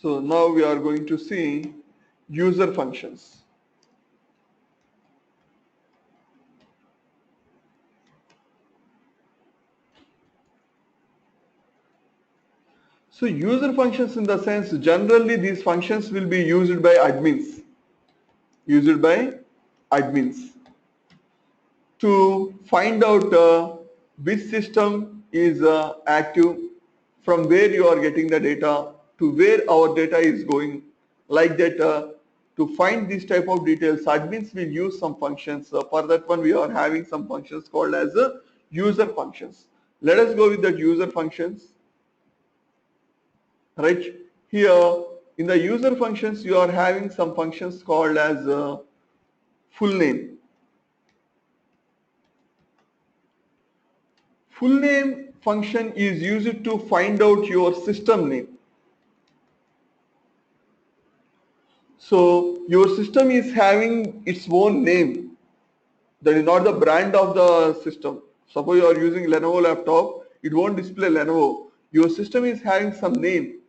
So now we are going to see user functions. So user functions in the sense, generally these functions will be used by admins. Used by admins to find out which system is active, from where you are getting the data, to where our data is going, like that. To find this type of details, admins will use some functions. For that one, we are having some functions called as user functions. Let us go with the user functions. Right here in the user functions, you are having some functions called as full name. Full name function is used to find out your system name. So your system is having its own name. That is not the brand of the system. Suppose you are using Lenovo laptop, it won't display Lenovo. Your system is having some name.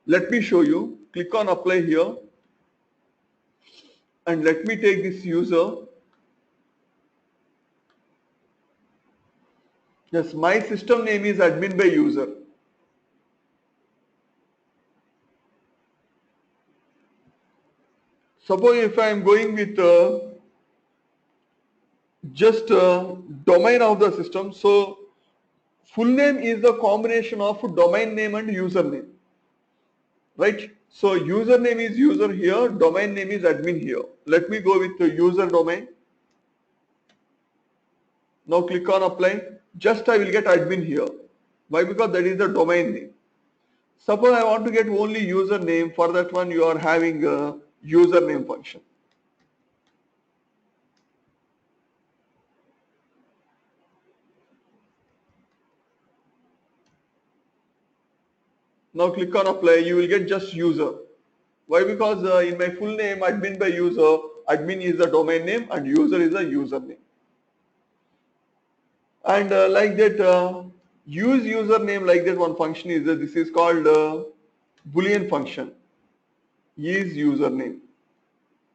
Let me show you. Click on apply here and let me take this user. Yes, my system name is admin by user. Suppose if I am going with just domain of the system, so full name is the combination of domain name and username, right? So username is user here, domain name is admin here. Let me go with the user domain. Now click on apply. Just I will get admin here. Why? Because that is the domain name. Suppose I want to get only username. For that one, you are having a username function. Now click on apply. You will get just user. Why? Because in my full name, admin by user, admin is the domain name and user is the username. And like that, use username, like that one function is this is called Boolean function. Is username.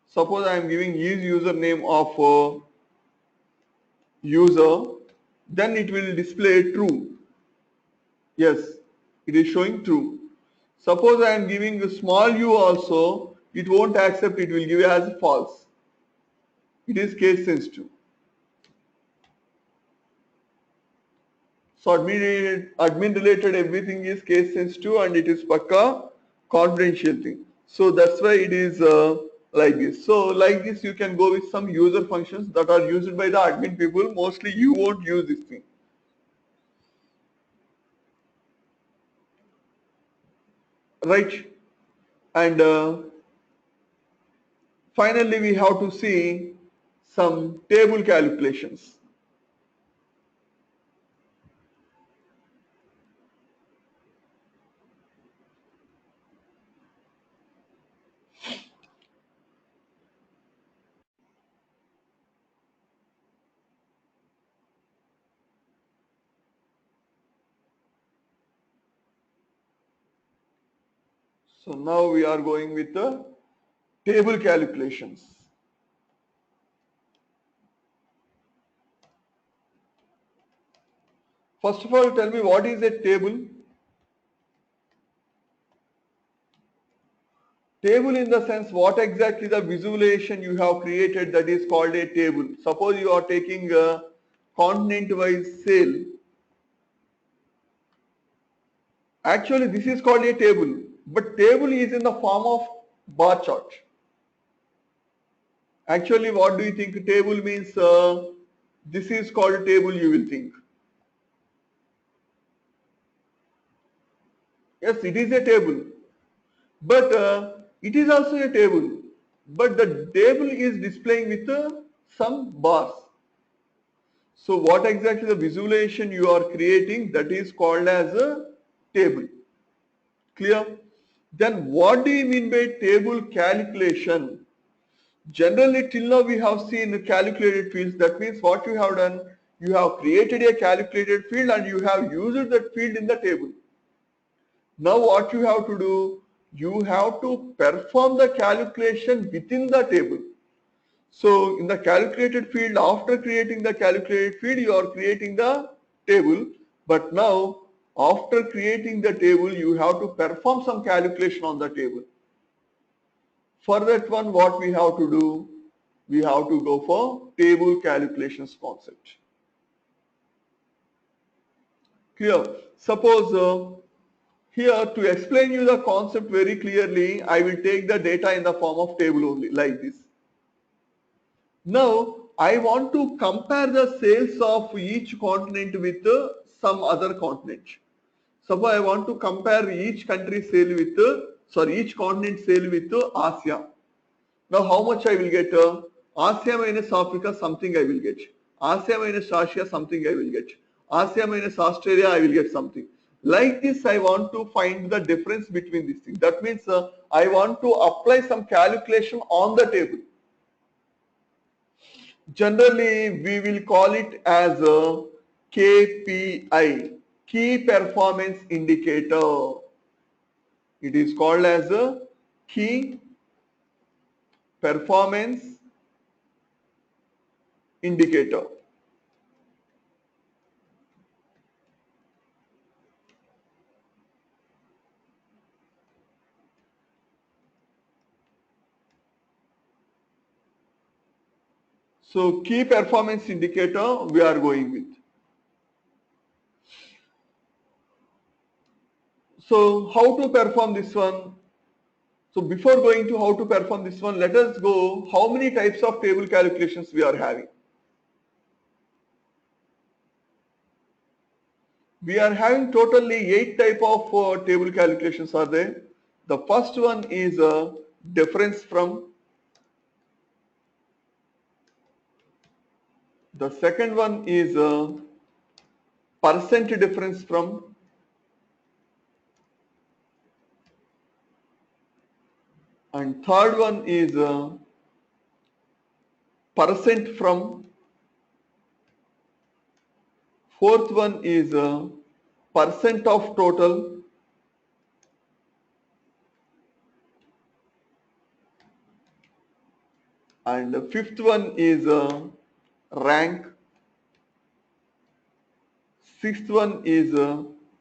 Suppose I am giving is username of user, then it will display true. Yes, it is showing true. Suppose I am giving a small u also, it won't accept, it will give as false. It is case sensitive. So admin related everything is case sensitive and it is pakka confidential thing. So that's why it is like this. So like this you can go with some user functions that are used by the admin people. Mostly you won't use this thing. Right? And finally we have to see some table calculations. So now we are going with the table calculations. First of all, tell me what is a table? Table in the sense what exactly the visualization you have created, that is called a table. Suppose you are taking a continent wise sale. Actually this is called a table, but table is in the form of bar chart. Actually what do you think table means? This is called table, you will think. Yes, it is a table, but it is also a table, but the table is displaying with some bars. So what exactly the visualization you are creating, that is called as a table. Clear? Then what do you mean by table calculation? Generally till now we have seen calculated fields. That means what you have done, you have created a calculated field and you have used that field in the table. Now what you have to do, you have to perform the calculation within the table. So in the calculated field, after creating the calculated field, you are creating the table. But now, after creating the table, you have to perform some calculation on the table. For that one, what we have to do? We have to go for table calculations concept. Clear? Suppose here to explain you the concept very clearly, I will take the data in the form of table only, like this. Now, I want to compare the sales of each continent with some other continent. Suppose I want to compare each country sale with, each continent sale with Asia. Now, how much I will get? Asia minus Africa, something I will get. Asia minus Russia, something I will get. Asia minus Australia, I will get something. Like this, I want to find the difference between these things. That means I want to apply some calculation on the table. Generally, we will call it as a KPI, key performance indicator. It is called as a key performance indicator. So key performance indicator we are going with. So how to perform this one? So before going to how to perform this one, let us go how many types of table calculations we are having. We are having totally 8 type of table calculations are there. The first one is difference from. The second one is percent difference from. And third one is percent from. Fourth one is percent of total. And the fifth one is rank. Sixth one is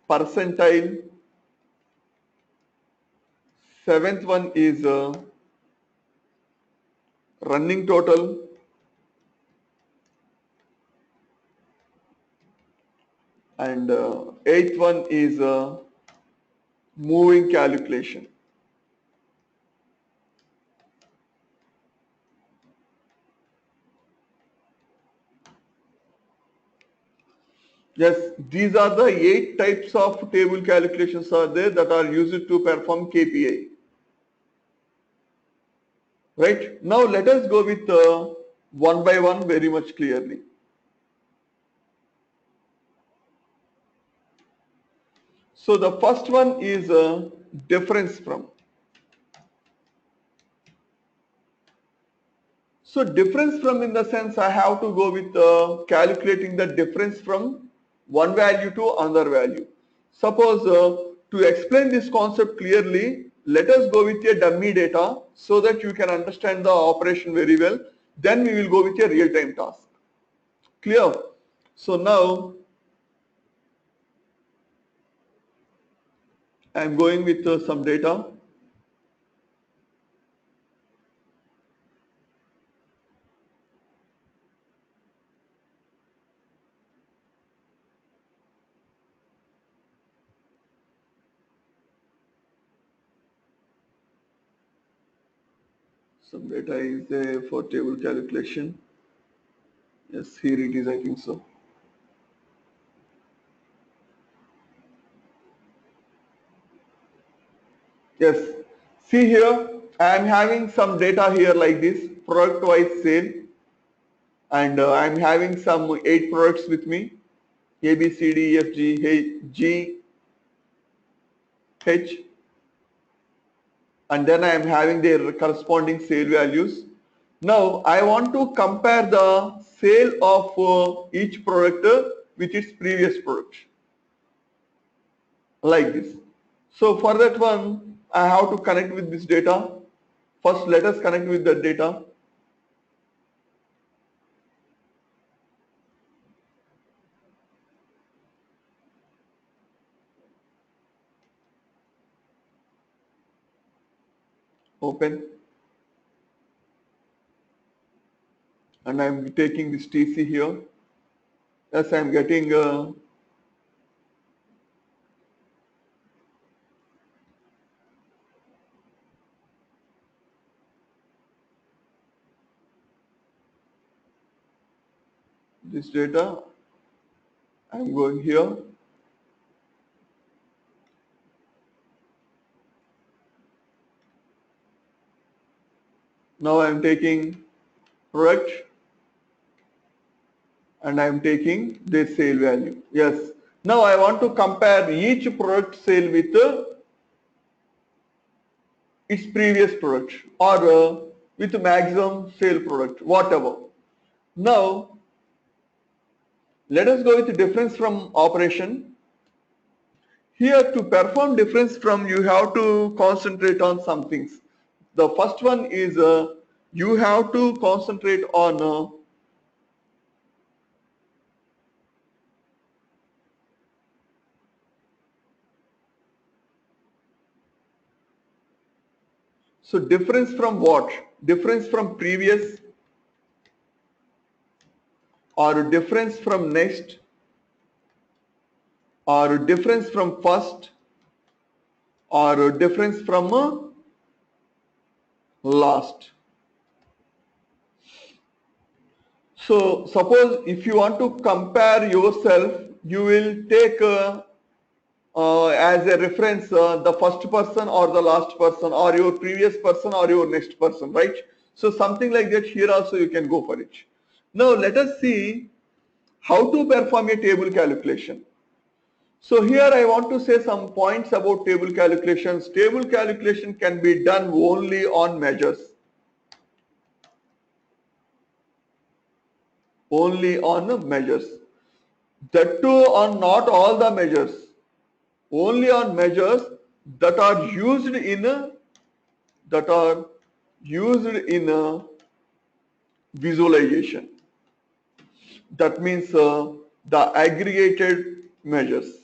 percentile. Seventh one is running total. And eighth one is moving calculation. Yes, these are the 8 types of table calculations are there that are used to perform KPI. Right? Now let us go with one by one very much clearly. So the first one is difference from. So difference from in the sense I have to go with calculating the difference from one value to another value. Suppose to explain this concept clearly, let us go with a dummy data so that you can understand the operation very well. Then we will go with a real-time task. Clear? So now I am going with some data. Some data is there for table calculation. Yes, here it is, I think so. Yes, see here, I am having some data here like this, product wise sale, and I am having some 8 products with me, A, B, C, D, E, F, G, G, H, and then I am having their corresponding sale values. Now I want to compare the sale of each product with its previous product, like this. So for that one, I have to connect with this data. First, let us connect with the data. Open. And I'm taking this TC here. Yes, I'm getting this data. I'm going here. Now I'm taking product and I'm taking this sale value. Yes. Now I want to compare each product sale with its previous product or with maximum sale product, whatever. Now let us go with difference from operation. Here to perform difference from, you have to concentrate on some things. The first one is you have to concentrate on so difference from what? Difference from previous or difference from next or difference from first or difference from last. So suppose if you want to compare yourself, you will take as a reference the first person or the last person or your previous person or your next person, right? So something like that, here also you can go for it. Now let us see how to perform a table calculation. So here I want to say some points about table calculations. Table calculation can be done only on measures. Only on measures. That too on not all the measures. Only on measures that are used in visualization. That means the aggregated measures.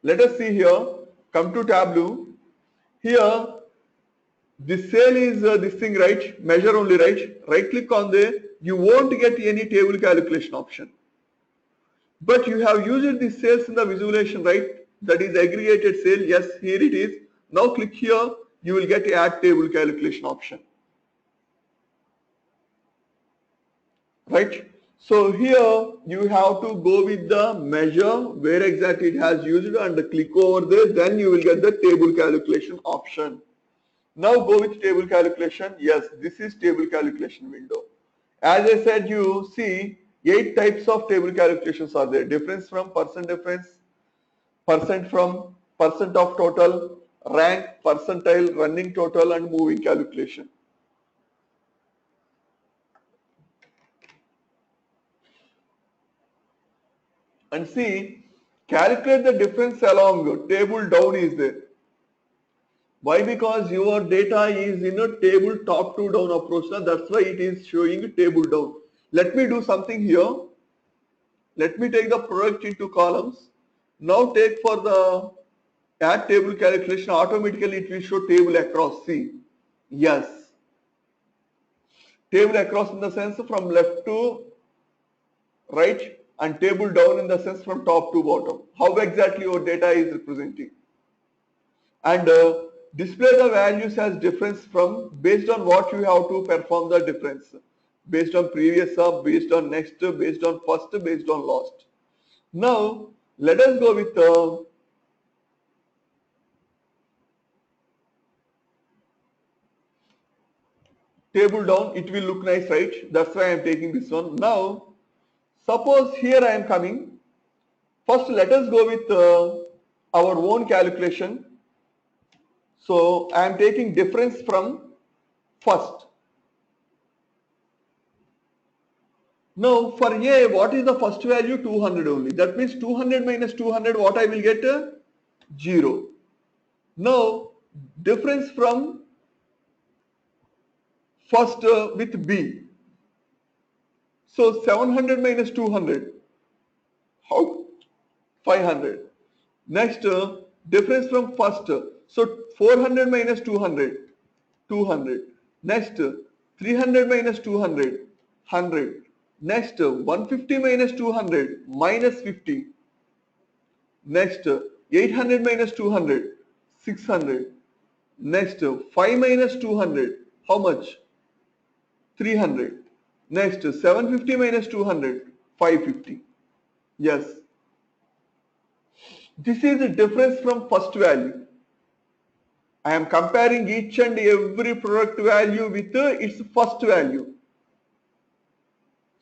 Let us see here. Come to Tableau. Here, this sale is this thing, right? Measure only, right? Right click on there. You won't get any table calculation option. But you have used the sales in the visualization, right? That is aggregated sale. Yes, here it is. Now click here. You will get add table calculation option. Right? So here you have to go with the measure where exactly it has used and click over there. Then you will get the table calculation option. Now go with table calculation. Yes, this is table calculation window. As I said, you see 8 types of table calculations are there. Difference from percent difference, percent from percent of total, rank, percentile, running total and moving calculation. And see, calculate the difference along table down is there. Why? Because your data is in a table top to down approach. That's why it is showing table down. Let me do something here. Let me take the product into columns. Now take for the add table calculation, automatically it will show table across. See, yes. Table across in the sense from left to right and table down in the sense from top to bottom. How exactly your data is representing. And display the values as difference from based on what you have to perform the difference. Based on previous sub, based on next, based on first, based on last. Now let us go with table down. It will look nice, right? That's why I am taking this one. Now suppose here I am coming. First let us go with our own calculation. So I am taking difference from first. Now for A, what is the first value? 200 only. That means 200 minus 200, what I will get? 0. Now difference from first with B. So 700 minus 200, how? 500. Next difference from first. So 400 minus 200, 200. Next 300 minus 200, 100. Next 150 minus 200, minus 50. Next 800 minus 200, 600. Next 5 minus 200, how much? 300. Next 750 minus 200, 550. Yes, this is the difference from first value. I am comparing each and every product value with its first value.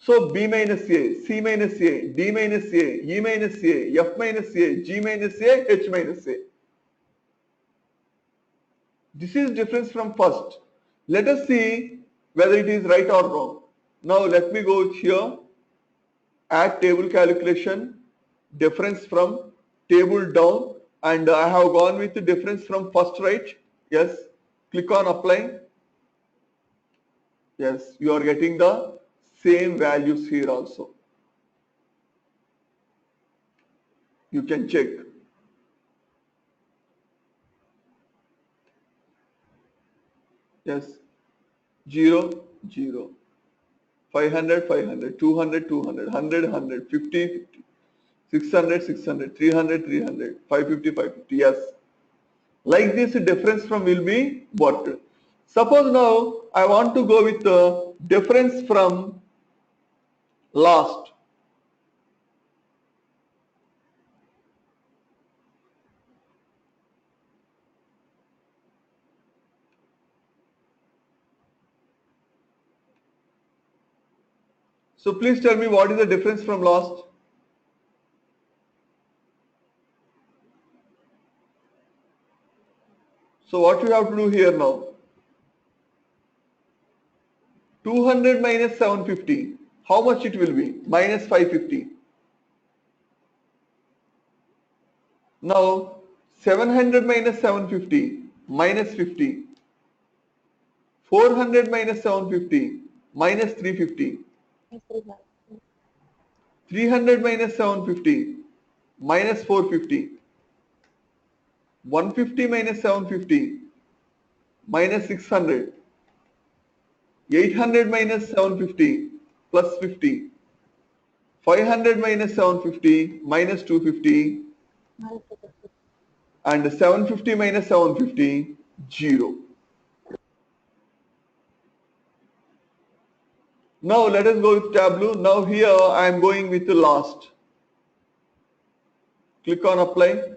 So B minus A, C minus A, D minus A, E minus A, F minus A, G minus A, H minus A. This is difference from first. Let us see whether it is right or wrong. Now let me go here, add table calculation, difference from table down, and I have gone with the difference from first, right? Yes. Click on apply. Yes, you are getting the same values here also. You can check. Yes, 0, 0, 500, 500, 200, 200, 100, 100, 50, 50, 600, 600, 300, 300, 550, 550. Yes. Like this difference from will be what? Suppose now I want to go with the difference from last. So please tell me what is the difference from last? So what you have to do here now? 200 minus 750. How much it will be? Minus 550. Now 700 minus 750 minus 50. 400 minus 750 minus 350. 300 minus 750 minus 450. 150 minus 750 minus 600. 800 minus 750 plus 50. 500 minus 750 minus 250 and 750 minus 750 0. Now let us go with Tableau. Now here I am going with the last. Click on apply.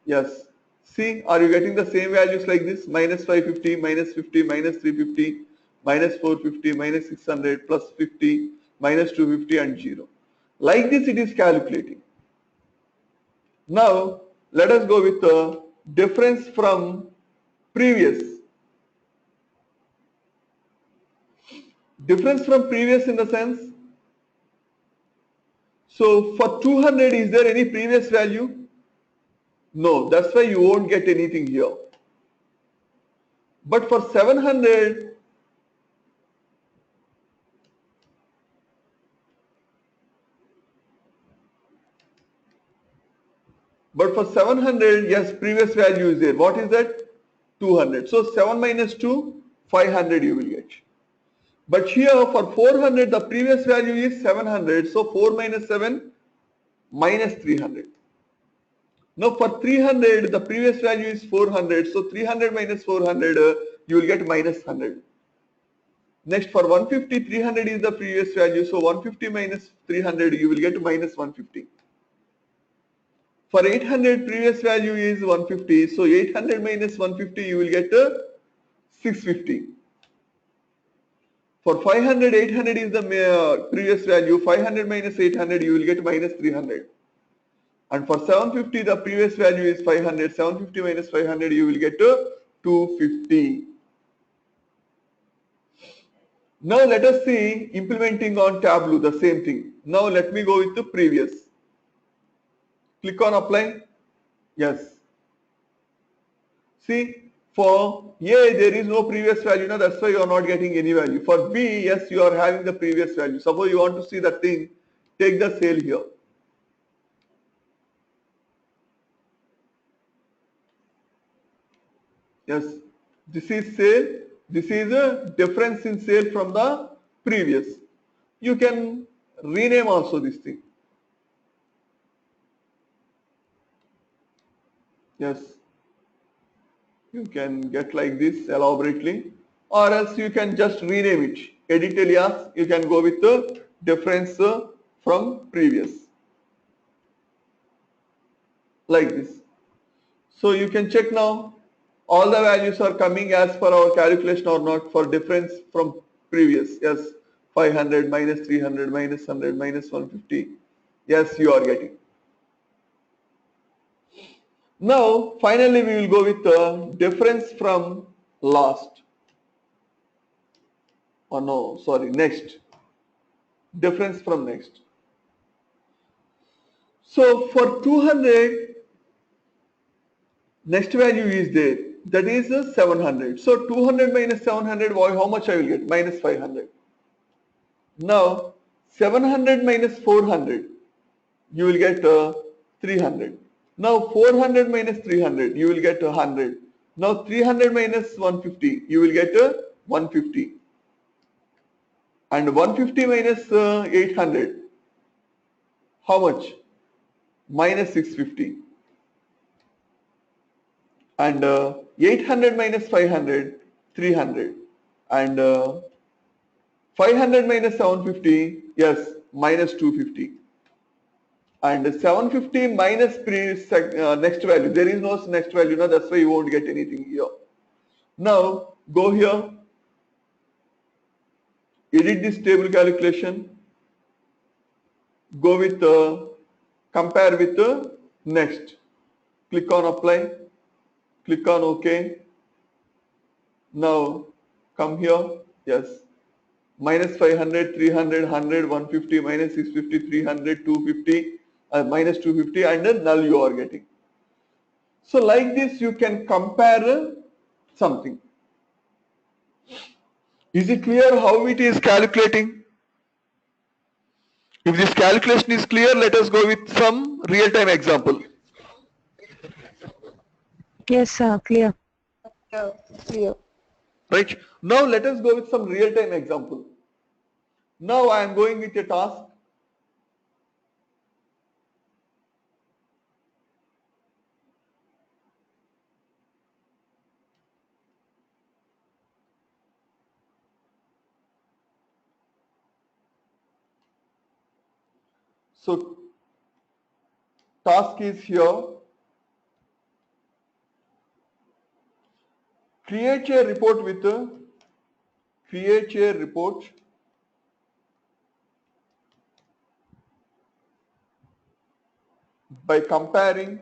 Yes. See, are you getting the same values like this? Minus 550, minus 50, minus 350, minus 450, minus 600, plus 50, minus 250 and 0. Like this it is calculating. Now let us go with the difference from previous. Difference from previous in the sense, so for 200 is there any previous value? No, that's why you won't get anything here. But for 700, yes, previous value is there. What is that? 200. So 7 minus 2, 500 you will get. But here for 400, the previous value is 700. So 4 minus 7, minus 300. Now for 300, the previous value is 400. So 300 minus 400, you will get minus 100. Next for 150, 300 is the previous value. So 150 minus 300, you will get minus 150. For 800, previous value is 150. So 800 minus 150, you will get 650. For 500, 800 is the previous value. 500 minus 800, you will get minus 300. And for 750, the previous value is 500. 750 minus 500, you will get 250. Now let us see implementing on Tableau the same thing. Now let me go with the previous. Click on apply. Yes. See, for A there is no previous value, now that's why you are not getting any value. For B, yes, you are having the previous value. Suppose you want to see that thing, take the sale here. Yes, this is sale. This is a difference in sale from the previous. You can rename also this thing. Yes, you can get like this elaborately, or else you can just rename it. Edit alias, you can go with the difference from previous, like this. So you can check now all the values are coming as per our calculation or not for difference from previous. Yes, 500 minus 300 minus 100 minus 150. Yes, you are getting. Now finally we will go with the difference from last. Oh no, sorry, next. Difference from next. So for 200, next value is there. That is 700. So 200 minus 700, how much I will get? Minus 500. Now 700 minus 400, you will get 300. Now 400 minus 300, you will get 100. Now 300 minus 150, you will get 150. And 150 minus 800, how much? Minus 650. And 800 minus 500, 300. And 500 minus 750, yes, minus 250. And 750 minus next value, there is no next value, no, that's why you won't get anything here. Now go here, edit this table calculation, go with compare with next, click on apply, click on OK. Now come here, yes, minus 500, 300, 100, 150, minus 650, 300, 250, minus 250, and then null you are getting. So like this you can compare something. Is it clear how it is calculating? If this calculation is clear, let us go with some real-time example. Yes, sir, clear. Clear. Right? Now let us go with some real-time example. Now I am going with a task. So task is here. Create a report with create a report by comparing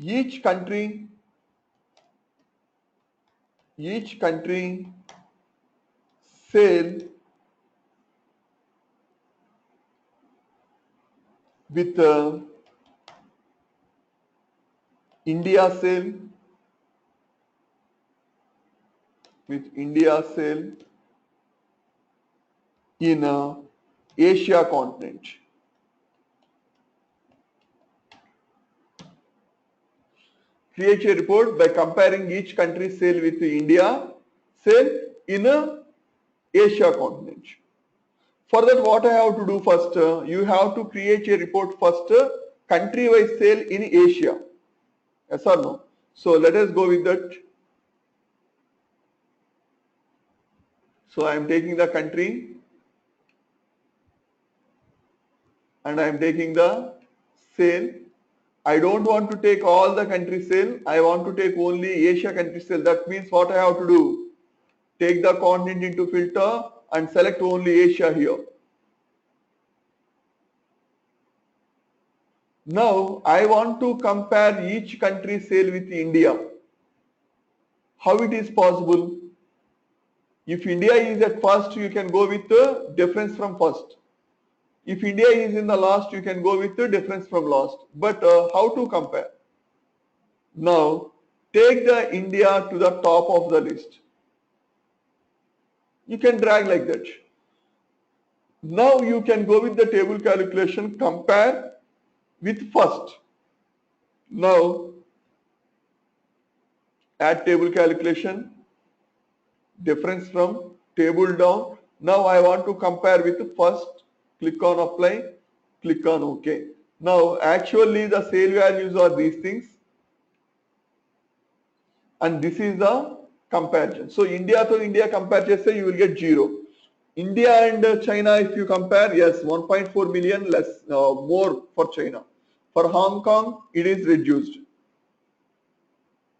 each country sale with India sale in Asia continent. Create a report by comparing each country sale with India sale in Asia continent. For that, what I have to do first? You have to create a report first, country-wise sale in Asia. Yes or no? So let us go with that. So I am taking the country and I am taking the sale. I don't want to take all the country sale. I want to take only Asia country sale. That means what I have to do? Take the continent into filter and select only Asia here. Now I want to compare each country sale with India. How it is possible? If India is at first, you can go with the difference from first. If India is in the last, you can go with the difference from last. But how to compare? Now, take the India to the top of the list. You can drag like that. Now you can go with the table calculation, compare with first. Now, add table calculation, difference from table down. Now I want to compare with first. Click on apply, click on OK. Now actually the sale values are these things, and this is the comparison. So India to India compare cheste you will get 0. India and China, if you compare, yes, 1.4 million less, more for China. For Hong Kong, it is reduced.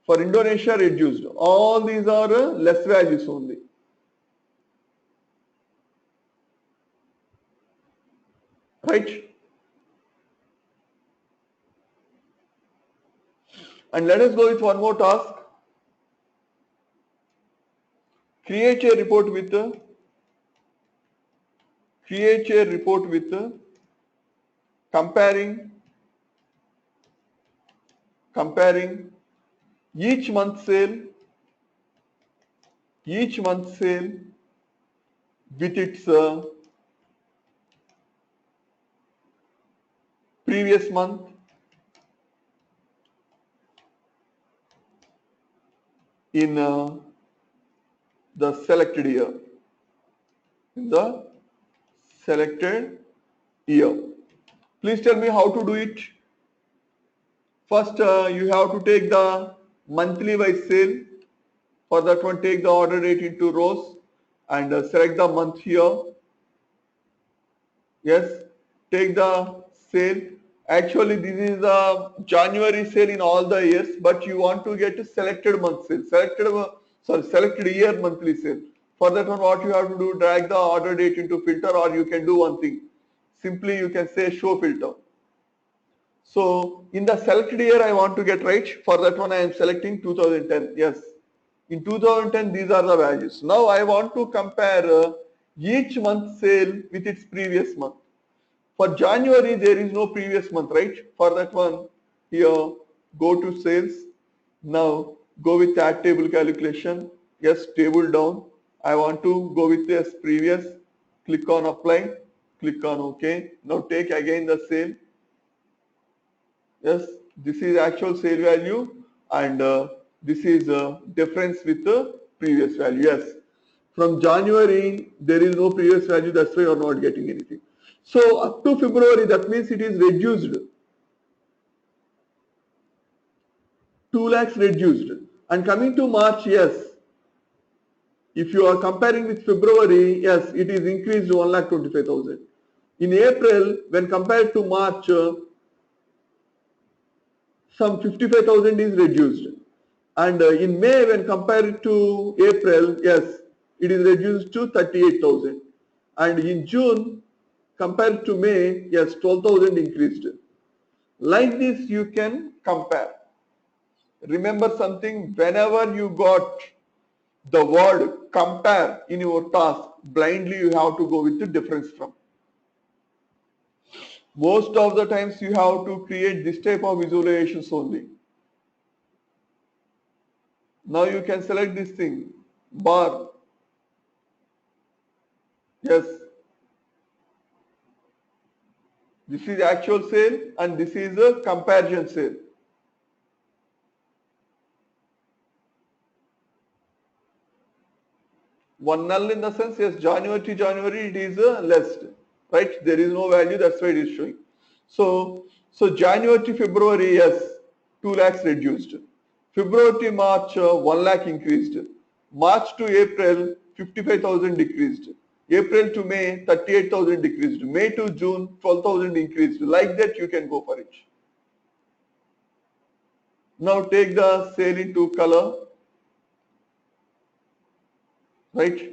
For Indonesia, reduced. All these are less values only. Right? And let us go with one more task. Create a report with comparing each month sale with its previous month in the selected year. Please tell me how to do it. First, you have to take the monthly wise sale. For that one, take the order date into rows and select the month here. Yes, take the sale. Actually, this is the January sale in all the years, but you want to get a selected month sale, selected year monthly sale. For that one, what you have to do, drag the order date into filter, or you can do one thing. Simply, you can say show filter. So in the selected year, I want to get right. For that one, I am selecting 2010. Yes, in 2010, these are the values. Now I want to compare each month sale with its previous month. For January, there is no previous month, right? For that one, here, go to sales. Now, go with add table calculation. Yes, table down. I want to go with this previous. Click on apply. Click on OK. Now, take again the sale. Yes, this is actual sale value, and this is difference with the previous value. Yes, from January, there is no previous value. That's why you are not getting anything. So up to February, that means it is reduced. 2 lakhs reduced. And coming to March, yes, if you are comparing with February, yes, it is increased to 1,25,000. In April, when compared to March, some 55,000 is reduced. And in May, when compared to April, yes, it is reduced to 38,000. And in June, compared to May, yes, 12,000 increased. Like this, you can compare. Remember something, whenever you got the word compare in your task, blindly you have to go with the difference from. Most of the times you have to create this type of visualizations only. Now you can select this thing, bar. Yes, this is actual sale and this is a comparison sale. One null in the sense, yes, January to January it is less, right? There is no value, that's why it is showing. So January to February, yes, 2 lakhs reduced. February to March, 1 lakh increased. March to April, 55,000 decreased. April to May, 38,000 decreased. May to June, 12,000 increased. Like that, you can go for it. Now take the sale into color, right?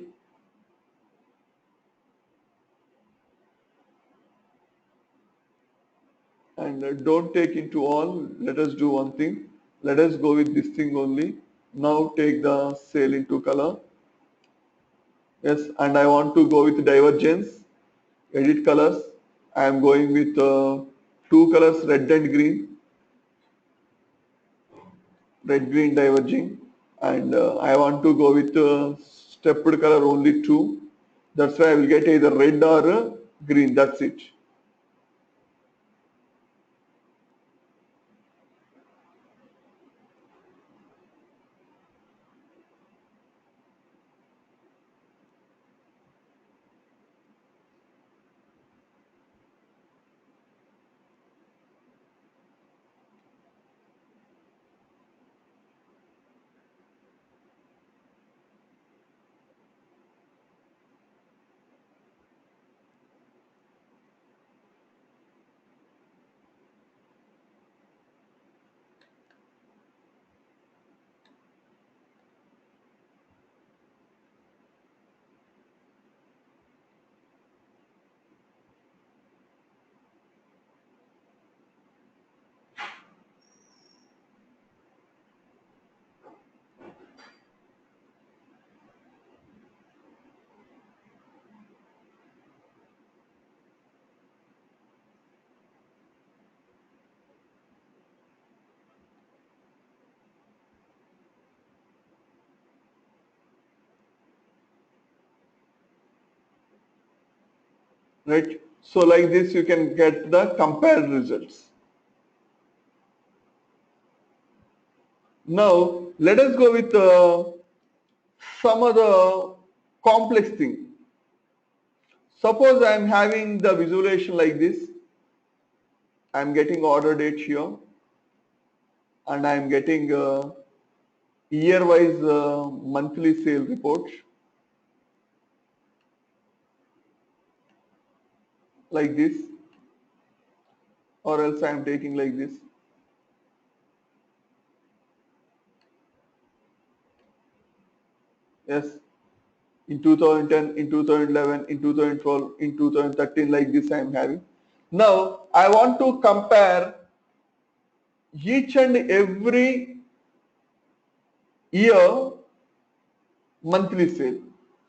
And don't take into all. Let us do one thing. Let us go with this thing only. Now take the sale into color. Yes, and I want to go with divergence. Edit colors. I am going with two colors, red and green. Red green diverging, and I want to go with stepped color only two. That's why I will get either red or green. That's it. Right. So like this, you can get the compared results. Now let us go with some other complex thing. Suppose I am having the visualization like this. I am getting order date here, and I am getting year-wise monthly sale report like this, or else I am taking like this. Yes, in 2010, in 2011, in 2012, in 2013, like this I am having. Now I want to compare each and every year monthly sale.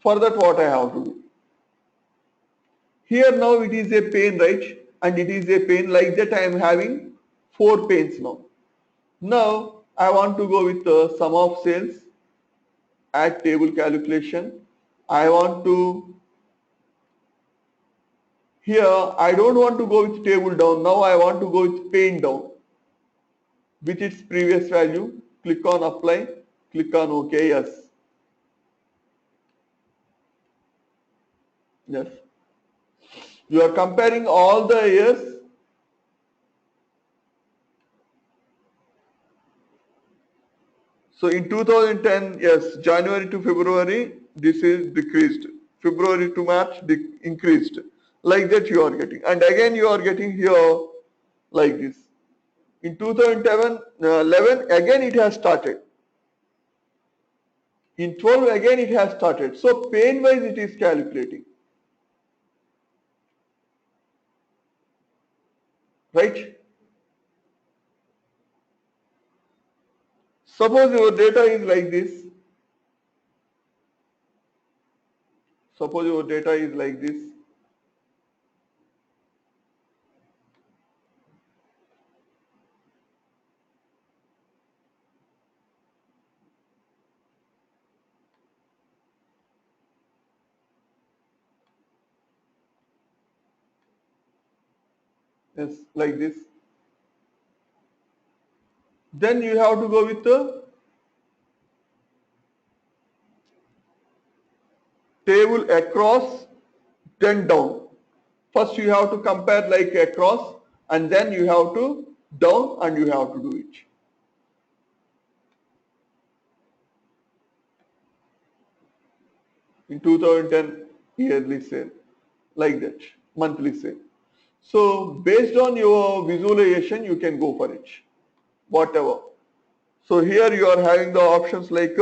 For that, what I have to do? Here now it is a pane, right? And it is a pane like that I am having four panes now. Now I want to go with the sum of sales, add table calculation. I want to, here I don't want to go with table down. Now I want to go with pane down with its previous value. Click on apply, click on OK, yes. Yes. You are comparing all the years. So in 2010, yes, January to February, this is decreased. February to March, increased. Like that you are getting. And again you are getting here like this. In 2011, again it has started. In 12 again it has started. So pane wise it is calculating. Right? Suppose your data is like this. Suppose your data is like this. Yes, like this. Then you have to go with the table across, then down. First you have to compare like across, and then you have to down, and you have to do it. In 2010 yearly sale, like that, monthly sale. So based on your visualization, you can go for it, whatever. So here you are having the options like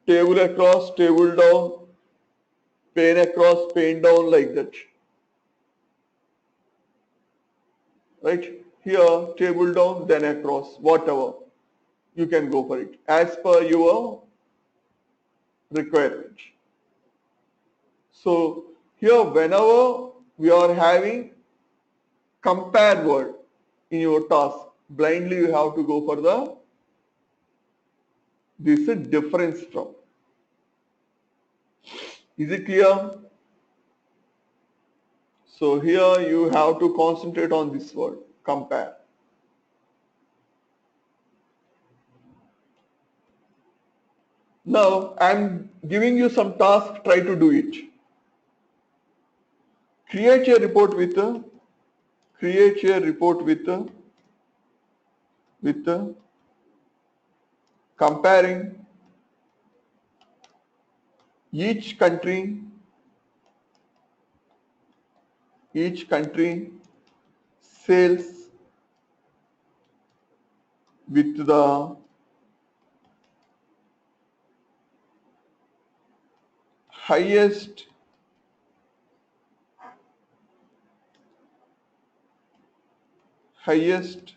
table across, table down, pane across, pane down, like that. Right? here table down, then across, whatever. You can go for it as per your requirement. So here whenever we are having compare word in your task, blindly you have to go for the this is difference from. Is it clear? So here you have to concentrate on this word, compare. Now I'm giving you some task, try to do it. Create a report with comparing each country sales with the highest highest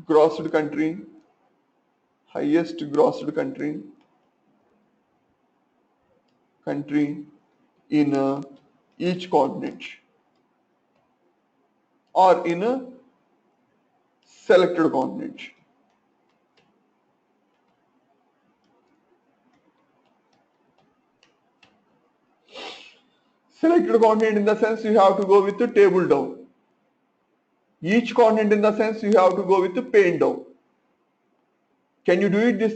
grossed country in each continent or in a selected continent. Selected continent in the sense you have to go with the table down. Each continent in the sense you have to go with the pane down. Can you do it this